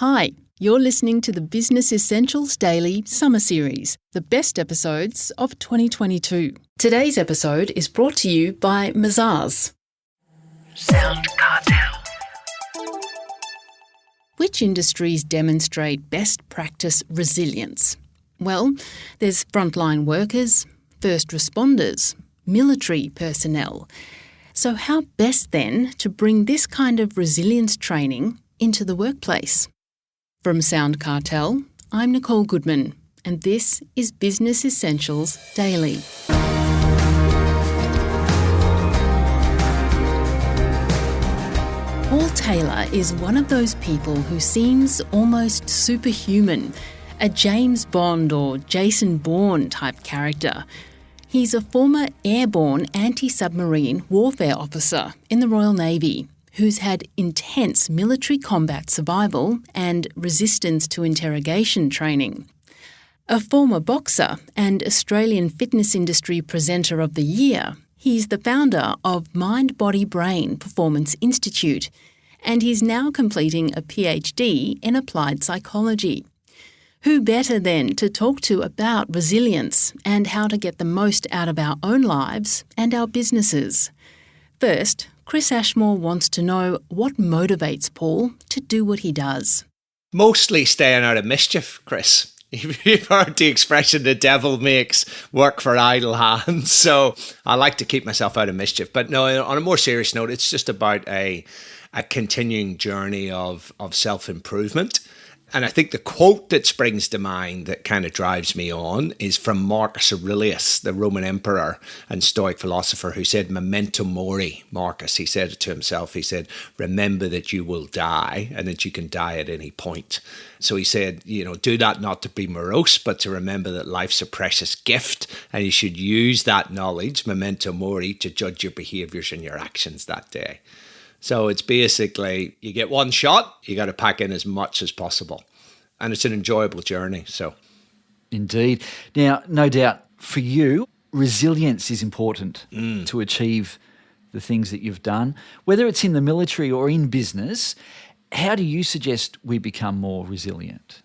Hi, you're listening to the Business Essentials Daily Summer Series, the best episodes of 2022. Today's episode is brought to you by Mazars. SoundCartel. Which industries demonstrate best practice resilience? Well, there's frontline workers, first responders, military personnel. So how best then to bring this kind of resilience training into the workplace? From SoundCartel, I'm Nicole Goodman, and this is Business Essentials Daily. Paul Taylor is one of those people who seems almost superhuman, a James Bond or Jason Bourne type character. He's a former Airborne Anti-submarine Warfare Officer in the Royal Navy, who's had intense military combat survival and resistance to interrogation training. A former boxer and Australian fitness industry presenter of the year, he's the founder of MindBodyBrain Performance Institute, and he's now completing a PhD in applied psychology. Who better then to talk to about resilience and how to get the most out of our own lives and our businesses? First, Chris Ashmore wants to know what motivates Paul to do what he does. Mostly staying out of mischief, Chris. You've heard the expression, the devil makes work for idle hands. So I like to keep myself out of mischief. But no, on a more serious note, it's just about a continuing journey of self-improvement. And I think the quote that springs to mind that kind of drives me on is from Marcus Aurelius, the Roman emperor and Stoic philosopher, who said, "Memento mori," Marcus. He said it to himself. He said, remember that you will die and that you can die at any point. So he said, do that not to be morose, but to remember that life's a precious gift and you should use that knowledge, memento mori, to judge your behaviors and your actions that day. So it's basically, you get one shot, you got to pack in as much as possible. And it's an enjoyable journey. So, indeed. Now, no doubt for you, resilience is important to achieve the things that you've done. Whether it's in the military or in business, how do you suggest we become more resilient?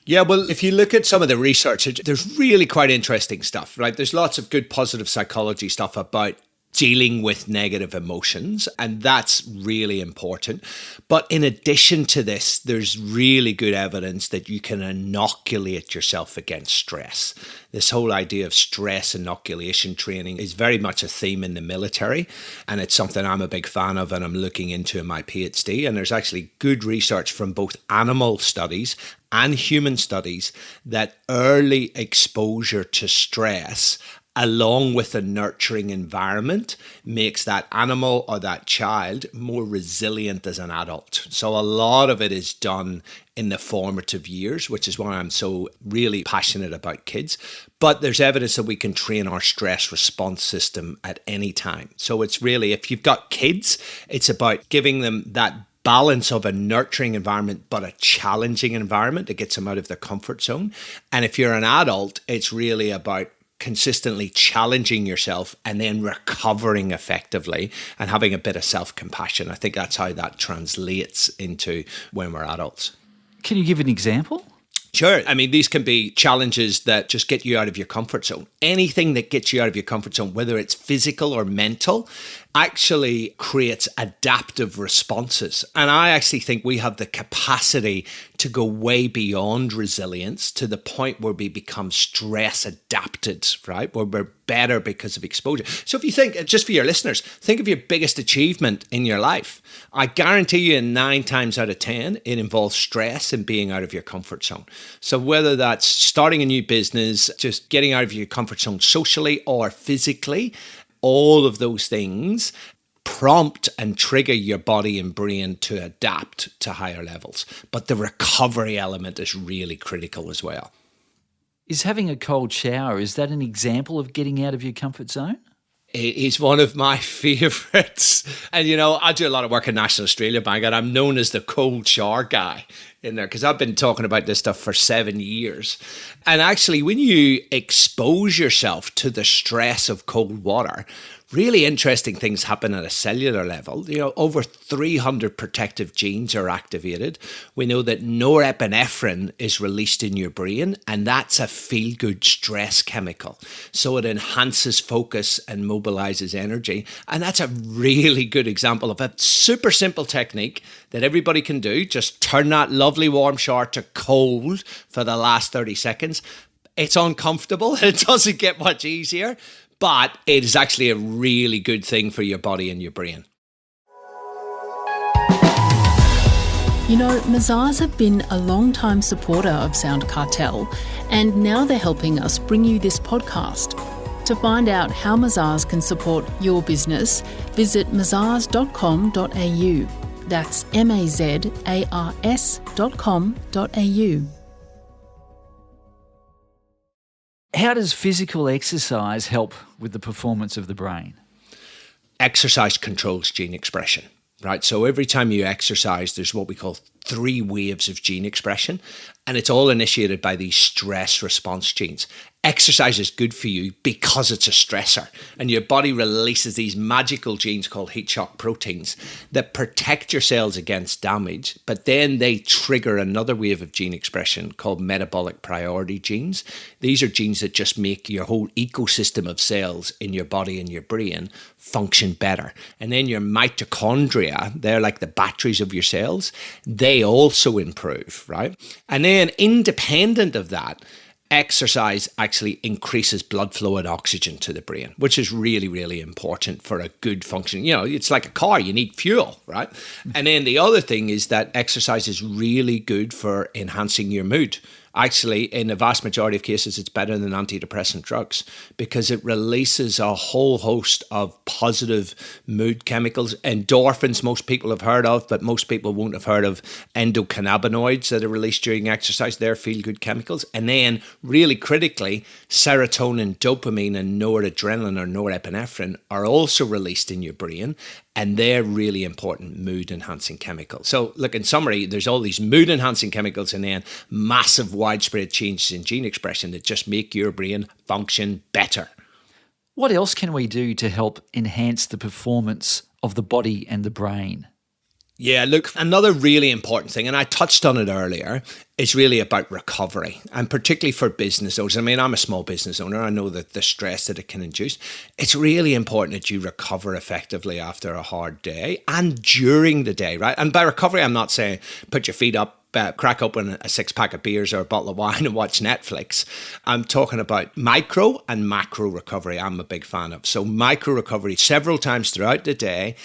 Yeah, well, if you look at some of the research, there's really quite interesting stuff, right? There's lots of good positive psychology stuff about dealing with negative emotions, and that's really important. But in addition to this, there's really good evidence that you can inoculate yourself against stress. This whole idea of stress inoculation training is very much a theme in the military, and it's something I'm a big fan of and I'm looking into in my PhD. And there's actually good research from both animal studies and human studies that early exposure to stress along with a nurturing environment makes that animal or that child more resilient as an adult. So a lot of it is done in the formative years, which is why I'm so really passionate about kids. But there's evidence that we can train our stress response system at any time. So it's really, if you've got kids, it's about giving them that balance of a nurturing environment, but a challenging environment that gets them out of their comfort zone. And if you're an adult, it's really about consistently challenging yourself and then recovering effectively and having a bit of self-compassion. I think that's how that translates into when we're adults. Can you give an example? Sure. I mean, these can be challenges that just get you out of your comfort zone. Anything that gets you out of your comfort zone, whether it's physical or mental, actually creates adaptive responses. And I actually think we have the capacity to go way beyond resilience to the point where we become stress adapted, right? Where we're better because of exposure. So if you think, just for your listeners, think of your biggest achievement in your life. I guarantee you 9 times out of 10, it involves stress and being out of your comfort zone. So whether that's starting a new business, just getting out of your comfort zone socially or physically, all of those things prompt and trigger your body and brain to adapt to higher levels. But the recovery element is really critical as well. Is having a cold shower, is that an example of getting out of your comfort zone? It is one of my favourites. And, I do a lot of work in National Australia Bank and I'm known as the cold shower guy in there because I've been talking about this stuff for 7 years. And actually, when you expose yourself to the stress of cold water, really interesting things happen at a cellular level. Over 300 protective genes are activated. We know that norepinephrine is released in your brain, and that's a feel-good stress chemical. So it enhances focus and mobilizes energy. And that's a really good example of a super simple technique that everybody can do. Just turn that lovely warm shower to cold for the last 30 seconds. It's uncomfortable. It doesn't get much easier, but it is actually a really good thing for your body and your brain. Mazars have been a long-time supporter of SoundCartel, and now they're helping us bring you this podcast. To find out how Mazars can support your business, visit mazars.com.au. That's mazars.com.au. How does physical exercise help with the performance of the brain? Exercise controls gene expression, right? So every time you exercise, there's what we call 3 waves of gene expression, and it's all initiated by these stress response genes. Exercise is good for you because it's a stressor, and your body releases these magical genes called heat shock proteins that protect your cells against damage, but then they trigger another wave of gene expression called metabolic priority genes. These are genes that just make your whole ecosystem of cells in your body and your brain function better. And then your mitochondria, they're like the batteries of your cells, they also improve, right? And then independent of that, exercise actually increases blood flow and oxygen to the brain, which is really, really important for a good function. It's like a car, you need fuel, right? And then the other thing is that exercise is really good for enhancing your mood. Actually, in the vast majority of cases, it's better than antidepressant drugs because it releases a whole host of positive mood chemicals. Endorphins, most people have heard of, but most people won't have heard of endocannabinoids that are released during exercise. They're feel-good chemicals. And then, really critically, serotonin, dopamine, and noradrenaline or norepinephrine are also released in your brain. And they're really important mood-enhancing chemicals. So, look, in summary, there's all these mood-enhancing chemicals and then massive widespread changes in gene expression that just make your brain function better. What else can we do to help enhance the performance of the body and the brain? Yeah, look, another really important thing, and I touched on it earlier, is really about recovery, and particularly for business owners. I mean, I'm a small business owner. I know that the stress that it can induce. It's really important that you recover effectively after a hard day and during the day, right? And by recovery, I'm not saying put your feet up, crack open a 6-pack of beers or a bottle of wine and watch Netflix. I'm talking about micro and macro recovery. I'm a big fan of. So micro recovery several times throughout the day.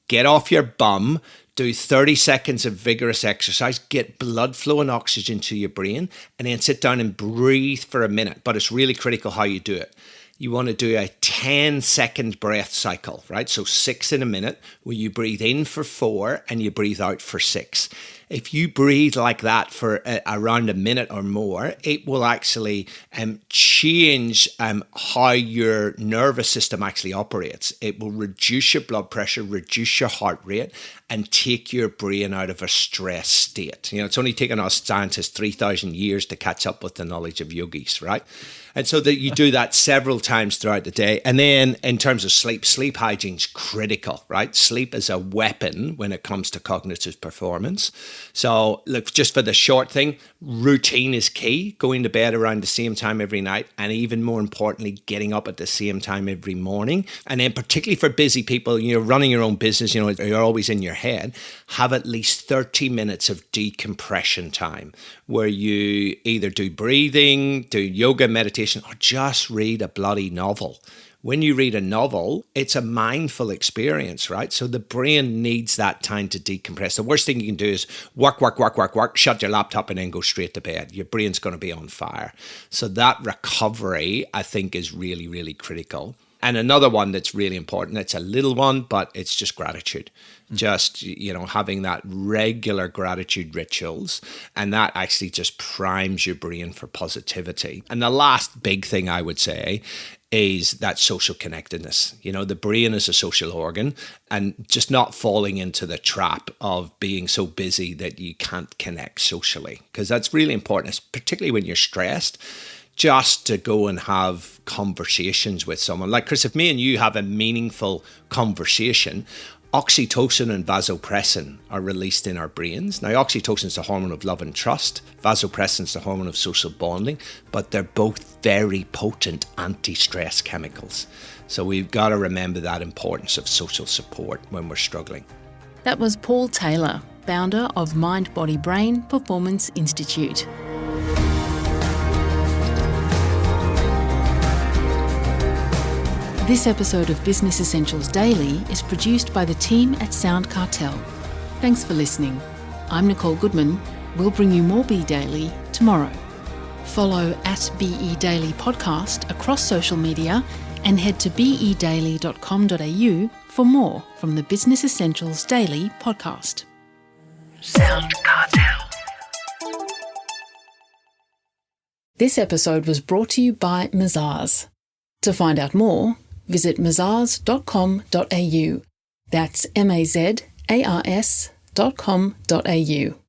Get off your bum. Do 30 seconds of vigorous exercise, get blood flow and oxygen to your brain, and then sit down and breathe for a minute. But it's really critical how you do it. You want to do a 10-second breath cycle, right? So 6 in a minute, where you breathe in for 4 and you breathe out for 6. If you breathe like that for around a minute or more, it will actually change how your nervous system actually operates. It will reduce your blood pressure, reduce your heart rate, and take your brain out of a stress state. It's only taken us scientists 3,000 years to catch up with the knowledge of yogis, right? And so that you do that several times throughout the day. And then in terms of sleep hygiene is critical, right? Sleep is a weapon when it comes to cognitive performance. So look, just for the short thing, routine is key. Going to bed around the same time every night, and even more importantly, getting up at the same time every morning. And then particularly for busy people, running your own business, you're always in your head, have at least 30 minutes of decompression time where you either do breathing, do yoga, meditation, or just read a bloody novel. When you read a novel, it's a mindful experience, right? So the brain needs that time to decompress. The worst thing you can do is work, shut your laptop and then go straight to bed. Your brain's going to be on fire. So that recovery, I think, is really, really critical. And another one that's really important, it's a little one, but it's just gratitude. Just, having that regular gratitude rituals, and that actually just primes your brain for positivity. And the last big thing I would say is that social connectedness. The brain is a social organ, and just not falling into the trap of being so busy that you can't connect socially, because that's really important, particularly when you're stressed. just to go and have conversations with someone. Like, Chris, if me and you have a meaningful conversation, oxytocin and vasopressin are released in our brains. Now, oxytocin is the hormone of love and trust. Vasopressin is the hormone of social bonding, but they're both very potent anti-stress chemicals. So we've got to remember that importance of social support when we're struggling. That was Paul Taylor, founder of MindBodyBrain Performance Institute. This episode of Business Essentials Daily is produced by the team at SoundCartel. Thanks for listening. I'm Nicole Goodman. We'll bring you more Be Daily tomorrow. Follow at BE Daily Podcast across social media and head to bedaily.com.au for more from the Business Essentials Daily podcast. SoundCartel. This episode was brought to you by Mazars. To find out more, visit mazars.com.au. That's mazars.com.au.